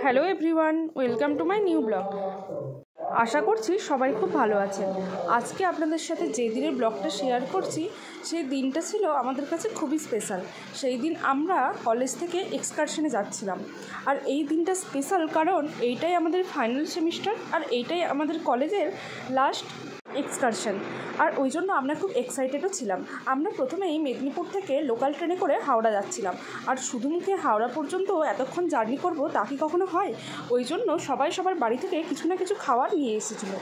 Hello everyone, welcome to my new blog. আশা করছি সবাই খুব ভালো আছেন। আজকে আপনাদের সাথে যে দিনের ব্লগটা শেয়ার করছি সেই দিনটা ছিল আমাদের কাছে খুবই স্পেশাল। সেই দিন আমরা কলেজ থেকে এক্সকারশনে যাচ্ছিলাম। আর এই দিনটা স্পেশাল কারণ এইটাই আমাদের ফাইনাল সেমিস্টার আর এইটাই আমাদের কলেজের লাস্ট এক্সকারশন। আর ওই জন্য আমরা খুব এক্সাইটেডও ছিলাম। আমরা প্রথমেই মেদিনীপুর থেকে লোকাল ট্রেনে করে হাওড়া যাচ্ছিলাম। আর শুধু মুখে হাওড়া পর্যন্ত এতক্ষণ জার্নি করব তা কি কখনো হয়? ওই জন্য সবাই সবার বাড়ি থেকে কিছু না কিছু খাবার নিয়ে এসেছিলো।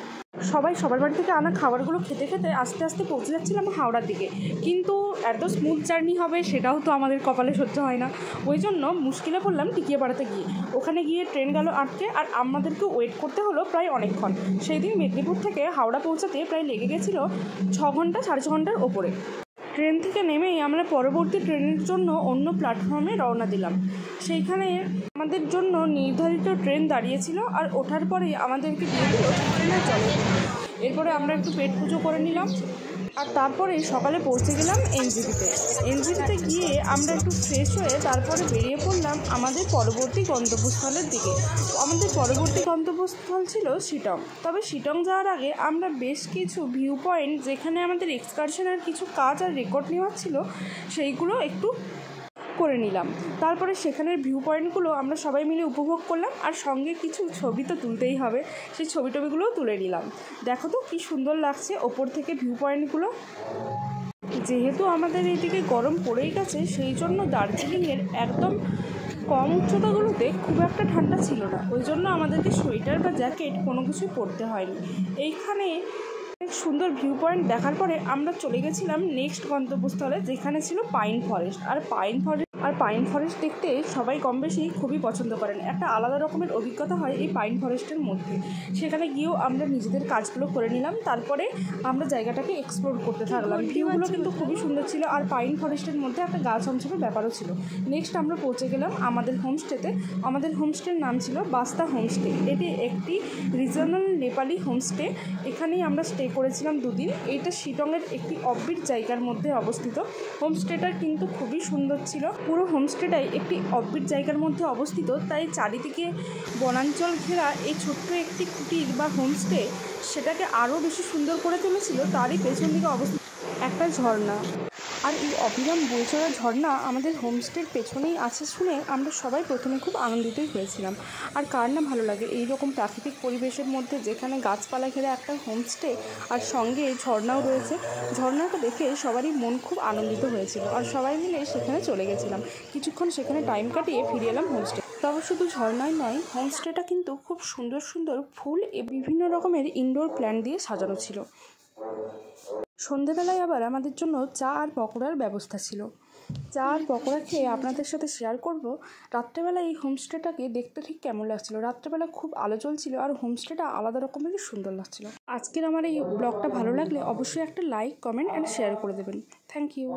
সবাই সবার বাড়ি থেকে আনা খাবারগুলো খেতে খেতে আস্তে আস্তে পৌঁছে যাচ্ছিলাম হাওড়ার দিকে। কিন্তু এত স্মুথ জার্নি হবে সেটাও তো আমাদের কপালে সহ্য হয় না। ওই জন্য মুশকিলে পড়লাম টিকিয়াপাড়াতে গিয়ে। ওখানে গিয়ে ট্রেন গেল আটকে, আর আমাদেরকে ওয়েট করতে হলো প্রায় অনেকক্ষণ। সেই দিন মেদিনীপুর থেকে হাওড়া পৌঁছাতে প্রায় লেগে গেছিলো 6 ঘন্টা 6.5 ঘন্টার ওপরে। ট্রেন থেকে নেমেই আমরা পরবর্তী ট্রেনের জন্য অন্য প্ল্যাটফর্মে রওনা দিলাম। সেইখানে আমাদের জন্য নির্ধারিত ট্রেন দাঁড়িয়েছিল, আর ওঠার পরেই আমাদেরকে দিয়ে দিল ট্রেনের জলে। এরপরে আমরা একটু পেট পুজো করে নিলাম, আর তারপরে সকালে পৌঁছে গেলাম এনজিপিতে গিয়ে আমরা একটু ফ্রেশ হয়ে তারপরে বেরিয়ে পড়লাম আমাদের পরবর্তী গন্তব্যস্থলের দিকে। আমাদের পরবর্তী গন্তব্যস্থল ছিল শিটং। তবে শিটং যাওয়ার আগে আমরা বেশ কিছু ভিউ পয়েন্ট, যেখানে আমাদের এক্সকারশনের কিছু কাজ আর রেকর্ড নেওয়ার ছিল, সেইগুলো একটু করে নিলাম। তারপরে সেখানের ভিউ পয়েন্টগুলো আমরা সবাই মিলে উপভোগ করলাম, আর সঙ্গে কিছু ছবি তো তুলতেই হবে, সেই টবিগুলোও তুলে নিলাম। দেখো তো কী সুন্দর লাগছে ওপর থেকে ভিউ পয়েন্টগুলো। যেহেতু আমাদের এইদিকে গরম পড়েই গেছে, সেই জন্য দার্জিলিংয়ের একদম কম উচ্চতাগুলোতে খুব একটা ঠান্ডা ছিল না। ওই জন্য আমাদেরকে সোয়েটার বা জ্যাকেট কোনো কিছুই পরতে হয়নি। এইখানে সুন্দর ভিউ পয়েন্ট দেখার পরে আমরা চলে গেছিলাম নেক্সট গন্তব্যস্থলে, যেখানে ছিল পাইন ফরেস্ট। আর পাইন ফরেস্ট দেখতে সবাই কম বেশি খুবই পছন্দ করেন। একটা আলাদা রকমের অভিজ্ঞতা হয় এই পাইন ফরেস্টের মধ্যে। সেখানে গিয়েও আমরা নিজেদের কাজগুলো করে নিলাম। তারপরে আমরা জায়গাটাকে এক্সপ্লোর করতে থাকলাম। ভিউগুলো কিন্তু খুবই সুন্দর ছিল, আর পাইন ফরেস্টের মধ্যে একটা গাছ অঞ্চলের ব্যাপারও ছিল। নেক্সট আমরা পৌঁছে গেলাম আমাদের হোমস্টেতে। আমাদের হোমস্টের নাম ছিল বাস্তা হোমস্টে। এটি একটি রিজনাল নেপালি হোমস্টে। এখানেই আমরা স্টে করেছিলাম 2 দিন। এইটা শিটংয়ের একটি অফবিট জায়গার মধ্যে অবস্থিত। হোমস্টেটা কিন্তু খুবই সুন্দর ছিল। পুরো হোমস্টেটাই একটি অফবিট জায়গার মধ্যে অবস্থিত, তাই চারিদিকে বনাঞ্চল ঘেরা এই ছোট্ট একটি কুটির বা হোমস্টে সেটাকে আরও বেশি সুন্দর করে তুলেছিল। তারই পেছন দিকে অবস্থিত একটা ঝর্ণা। আর এই অবিরাম বয়ে চলা ঝর্ণা আমাদের হোমস্টের পেছনেই আছে শুনে আমরা সবাই প্রথমে খুব আনন্দিতই হয়েছিলাম। আর কার না ভালো লাগে এই রকম প্রাকৃতিক পরিবেশের মধ্যে, যেখানে গাছপালা ঘেরা একটা হোমস্টে আর সঙ্গে ঝর্ণাও রয়েছে। ঝর্ণাটা দেখে সবারই মন খুব আনন্দিত হয়েছিল, আর সবাই মিলে সেখানে চলে গেছিলাম। কিছুক্ষণ সেখানে টাইম কাটিয়ে ফিরে এলাম হোমস্টে। তবে শুধু ঝর্ণাই নয়, হোমস্টেটা কিন্তু খুব সুন্দর সুন্দর ফুল বিভিন্ন রকমের ইনডোর প্ল্যান্ট দিয়ে সাজানো ছিল। সন্ধেবেলায় আবার আমাদের জন্য চা আর পকোড়ার ব্যবস্থা ছিল। চা আর পকোড়া খেয়ে আপনাদের সাথে শেয়ার করব রাত্রেবেলা এই হোমস্টেটাকে দেখতে ঠিক কেমন লাগছিল। রাত্রেবেলা খুব আলো জ্বলছিল, আর হোমস্টেটা আলাদা রকমেরই সুন্দর লাগছিল। আজকের আমার এই ব্লগটা ভালো লাগলে অবশ্যই একটা লাইক, কমেন্ট অ্যান্ড শেয়ার করে দেবেন। Thank you.